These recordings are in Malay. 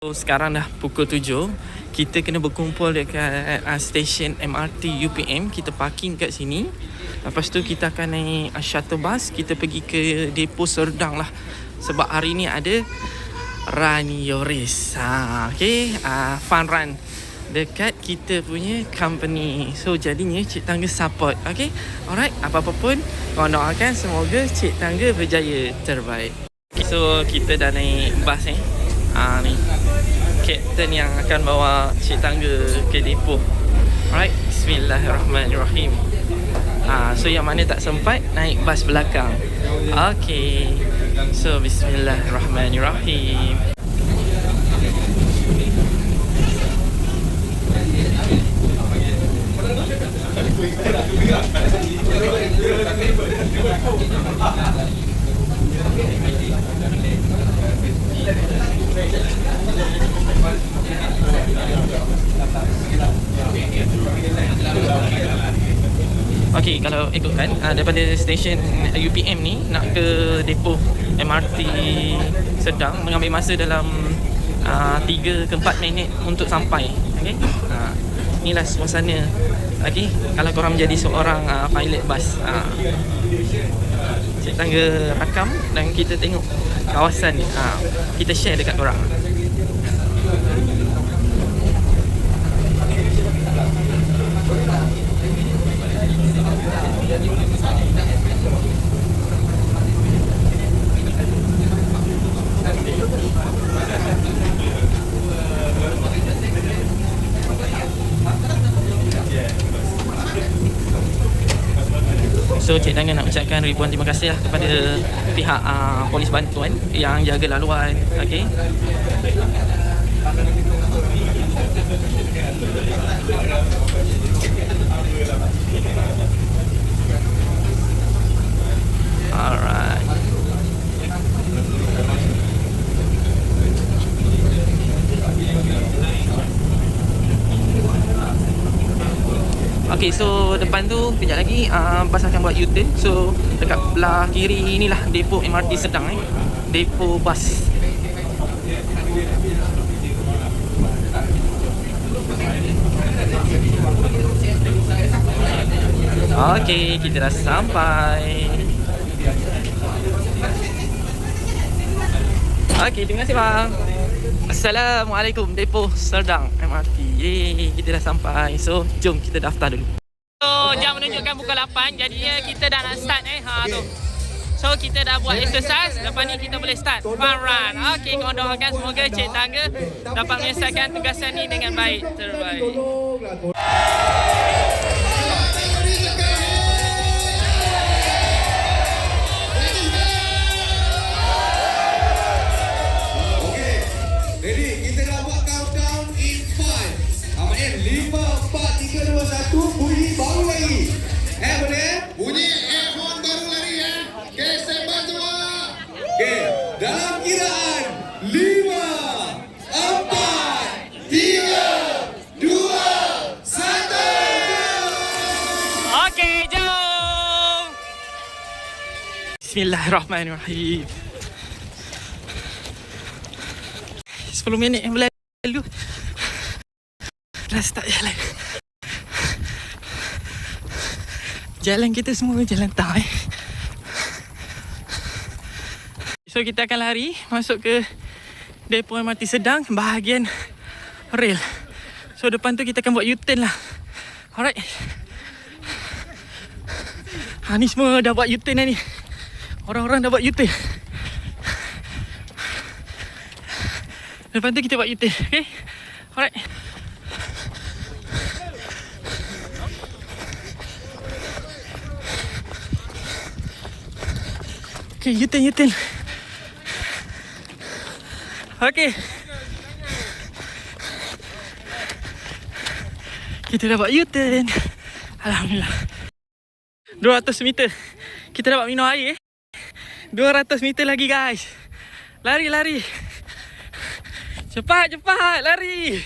So, sekarang dah pukul 7. Kita kena berkumpul dekat stesen MRT UPM. Kita parking kat sini. Lepas tu kita akan naik shuttle bus. Kita pergi ke depo Serdang lah. Sebab hari ni ada Run Your Race. Okay, fun run dekat kita punya company. So jadinya Cik Tangga support. Okay, alright, apa-apa pun korang doakan semoga Cik Tangga berjaya terbaik. Okay, so kita dah naik bas ni. Ni kapten yang akan bawa Cik Tangga ke depo. Alright, bismillahirrahmanirrahim. So yang mana tak sempat naik bas belakang. Okay, so bismillahirrahmanirrahim. Okey, kalau ikutkan daripada stesen UPM ni nak ke depo MRT Serdang mengambil masa dalam 3 ke 4 minit untuk sampai. Okey. Inilah suasana. Okey, kalau korang menjadi seorang pilot bas. Cik Tangga rakam dan kita tengok kawasan ni. Kita share dekat korang. So Cik Tangga nak ucapkan ribuan terima kasih lah kepada pihak polis bantuan yang jaga laluan. Okay. Alright. Okay, so depan tu kejap lagi bas akan buat U-turn. So dekat belah kiri inilah depo MRT Serdang depo bas. Okay, kita dah sampai. Okay, terima kasih bang. Assalamualaikum, depo Serdang MRT. Yeay, kita dah sampai. So, jom kita daftar dulu. So, jam menunjukkan pukul 8. Jadinya kita dah nak start tu. So, kita dah buat exercise. Lepas ni kita boleh start fun run. Okay, korang doakan semoga Cik Tangga dapat menyelesaikan tugasan ni dengan baik. Terbaik. Bunyi baru lagi. Boleh? Bunyi F1 baru lagi ya. Okay, standby semua. Okay, dalam kiraan 5, 4, 3, 2, 1. Okay, jom. Bismillahirrahmanirrahim. 10 minit yang berlalu dah start jalan. Jalan kita semua jalan tau So kita akan lari masuk ke depo MRT Serdang bahagian rail. So depan tu kita akan buat U-turn lah. Alright. Ni semua dah buat U-turn dah ni. Orang-orang dah buat U-turn. Depan tu kita buat U-turn. Okay. Alright. Okay, U-turn. Okay. Kita dah buat U-turn. Alhamdulillah. 200 meter. Kita dapat minum air 200 meter lagi guys. Lari. Cepat, lari.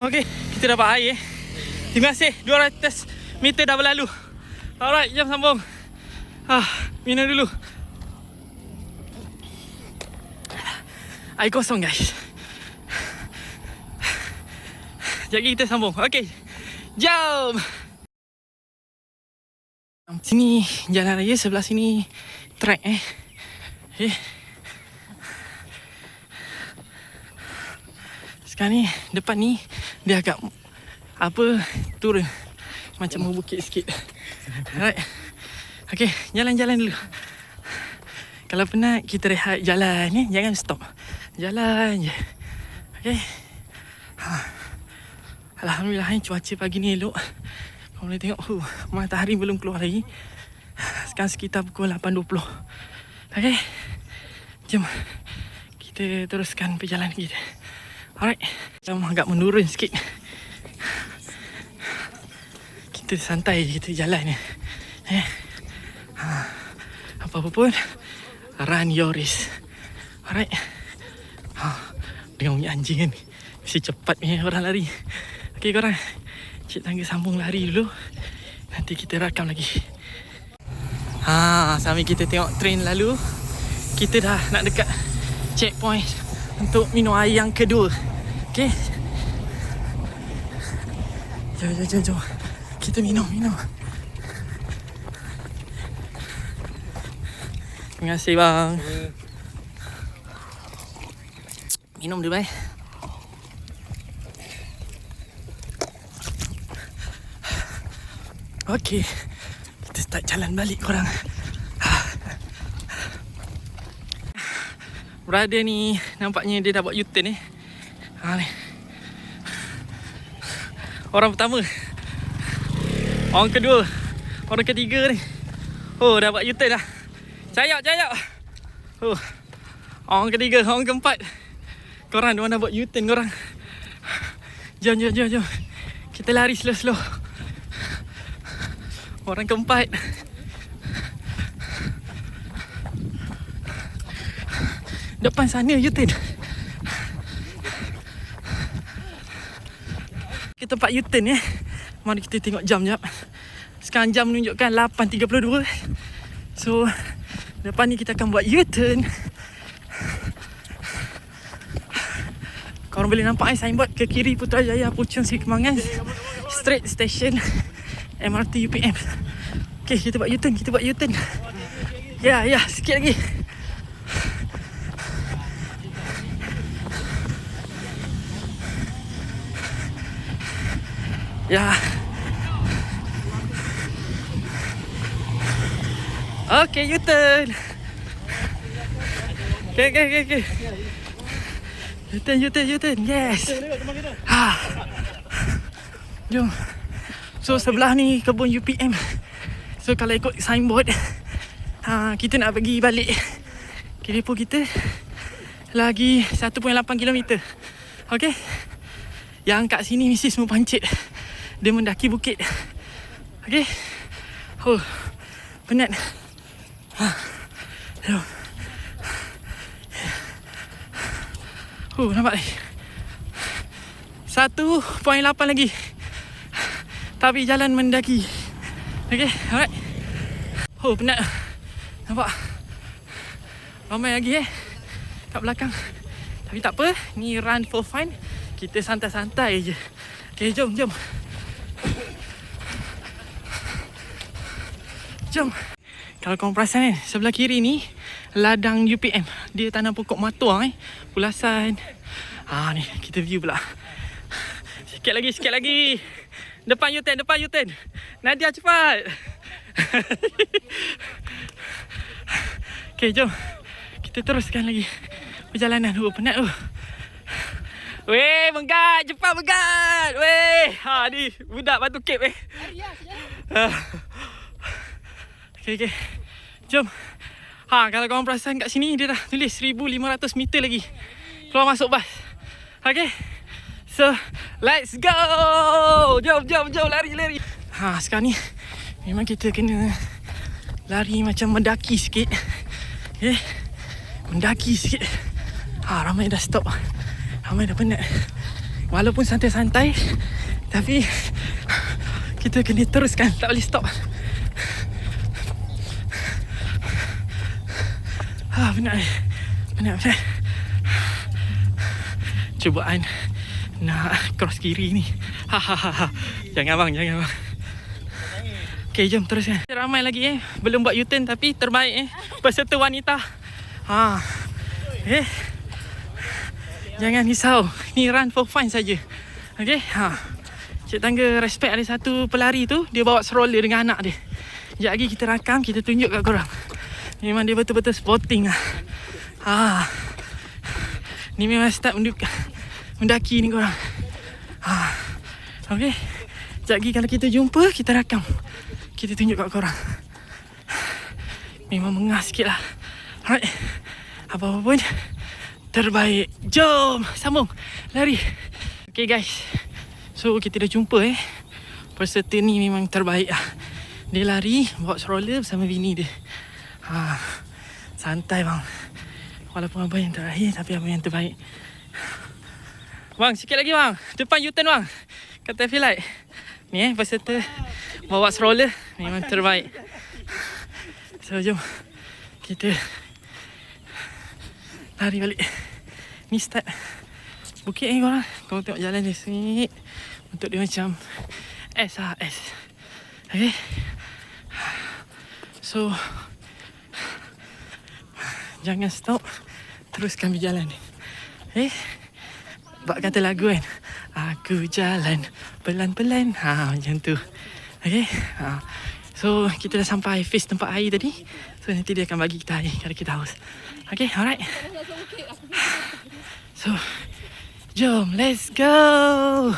Okey, kita dapat air. Terima kasih. 200 meter dah berlalu. Alright, jom sambung. Minum dulu. Air kosong guys. Sekejap lagi kita sambung. Okey, jom. Sini jalan raya, sebelah sini track Okay. Sekarang ni depan ni dia agak turun macam membukit sikit. Alright. Okay, jalan-jalan dulu. Kalau penat kita rehat jalan ni, jangan stop. Jalan je. Okay. Alhamdulillah cuaca pagi ni elok. Kau boleh tengok matahari belum keluar lagi. Sekarang sekitar pukul 8.20. Okay. Jom kita teruskan perjalanan kita. Alright. Jom agak menurun sikit. Kita santai, kita jalan ni. Apa-apa pun, run your race. Alright. Dengan bunyi anjing kan, mesti cepat punya orang lari. Okay korang, Cik Tangga sambung lari dulu. Nanti kita rakam lagi. Sambil kita tengok train lalu, kita dah nak dekat checkpoint untuk minum air yang kedua. Okay. Jom. Kita minum. Terima kasih bang. Minum dulu bang. Okey. Kita start jalan balik korang. Brother ni nampaknya dia dah buat U-turn ni. Ni. Orang pertama. Orang kedua. Orang ketiga ni. Dah buat U-turn dah. Cayap. Orang ketiga, orang keempat. Korang dah buat U-turn korang. Jom. Kita lari slow. Orang keempat. Depan sana U-turn. Kita tempat U-turn Mari kita tengok jam jap. Sekarang jam menunjukkan 8.32. So depan ni kita akan buat U-turn. Korang boleh nampak signboard ke kiri Putrajaya Puchong Seri Kembangan Straight Station MRT UPM. Okay, kita buat U-turn. Ya, sikit lagi. Ya. Okay, U-turn. Okay. U-turn. Yes. Jom. So sebelah ni kebun UPM. So kalau ikut signboard, kita nak pergi balik ke depo kita lagi 1.8 km. Okay. Yang kat sini mesti semua pancit. Dia mendaki bukit. Okay. Penat. Nampak ni 1.8 lagi. Tapi jalan mendaki. Okay, alright. Penat. Nampak ramai lagi kat belakang. Tapi tak apa, ni run for fun. Kita santai-santai je. Okay, jom. Kalau korang perasan sebelah kiri ni ladang UPM. Dia tanam pokok matua pulasan. Ni kita view pula. Sikit lagi. Depan U-turn. Nadia cepat. Okay, jom. Kita teruskan lagi perjalanan. Penat Weh, menggat. Cepat menggat. Weh. Ni budak Batu Cape Okay. Jom. Kalau korang perasan kat sini dia dah tulis 1,500 meter lagi keluar masuk bas. Okay. So, let's go. Jom lari. Sekarang ni memang kita kena lari macam mendaki sikit. Okay. Mendaki sikit. Ramai dah stop. Ramai dah penat. Walaupun santai-santai, tapi kita kena teruskan, tak boleh stop. Penat. Cubaan nak cross kiri ni. Jangan bang. Okay, jom teruskan. Ramai lagi belum buat U-turn tapi terbaik peserta wanita. Jangan risau. Ni run for fun saja. Okay. Cik Tangga respect ada satu pelari tu, dia bawa stroller dengan anak dia. Sekejap lagi kita rakam, kita tunjuk kat korang. Memang dia betul-betul sporting lah. Ni memang start mendaki ni korang. Okay. Sekejap lagi kalau kita jumpa, kita rakam, kita tunjuk kat korang. Memang mengah sikit lah. Alright. Apa-apa pun terbaik. Jom sambung lari. Okay guys, so kita dah jumpa peserta ni memang terbaik lah. Dia lari bawa stroller bersama bini dia. Santai bang. Walaupun apa yang terakhir, tapi apa yang terbaik. Bang, sikit lagi bang. Depan U-turn bang, kat traffic light. Ni peserta bawa stroller memang terbaik. So jom kita lari balik. Ni start bukit ni korang. Korang tengok jalan dia sini. Untuk dia macam SRS. Okay. So jangan stop, teruskan berjalan. Bak kata lagu kan, aku jalan pelan-pelan. Macam tu. Okay. So kita dah sampai face tempat air tadi. So nanti dia akan bagi kita air kalau kita haus. Okay, alright. So jom, let's go.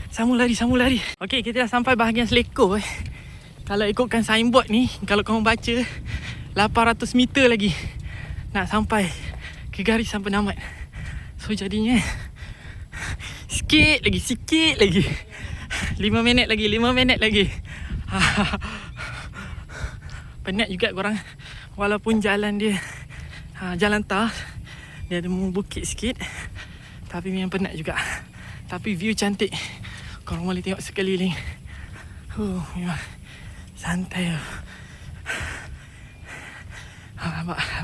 Sambung lari. Okay, kita dah sampai bahagian Seleko. Kalau ikutkan signboard ni, kalau korang baca, 800 meter lagi nak sampai ke garisan penamat. So jadinya sikit lagi 5 minit lagi. Penat juga korang. Walaupun jalan dia jalan tar, dia ada bukit sikit, tapi memang penat juga. Tapi view cantik. Korang boleh tengok sekeliling. Memang santai.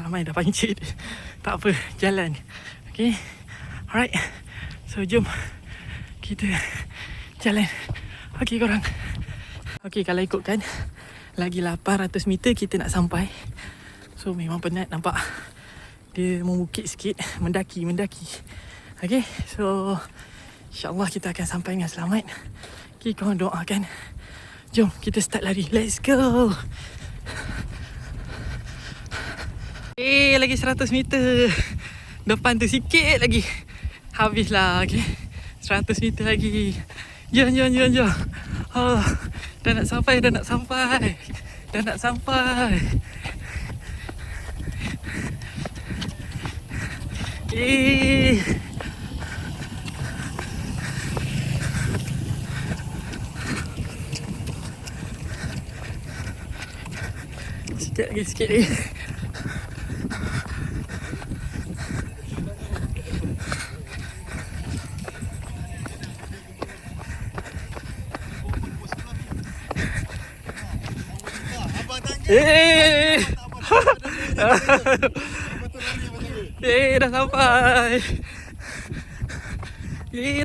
Ramai dah pancit. Tak apa, jalan. Okay. Alright. So jom kita jalan. Okay korang. Okay, kalau ikutkan lagi 800 meter kita nak sampai. So memang penat nampak. Dia membukit sikit, mendaki. Okay, so InsyaAllah kita akan sampai dengan selamat. Okay, korang doakan. Jom kita start lari. Let's go. Lagi 100 meter. Depan tu sikit lagi. Habislah. Okay, 100 meter lagi. Jom. Dah nak sampai. Sikit lagi.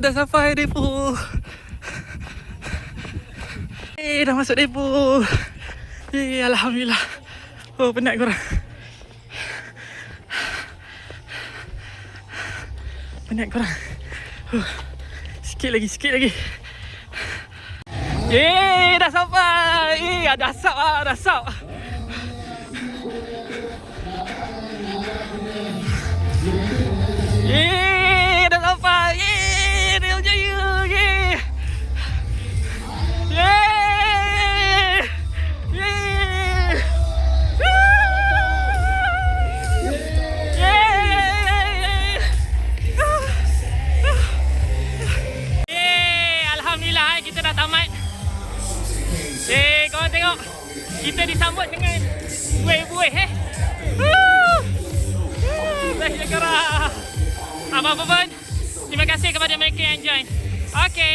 Dah sampai depo. Dah masuk depo. Alhamdulillah. Penat korang. Sikit lagi. Dah sampai. Ada asap. Dah sampai. Dia berjaya. Alhamdulillah, kita dah tamat. Korang tengok, kita disambut dengan buih-buih. Best je korang. Apa-apa pun, terima kasih. kasih kepada mereka yang join. Okey.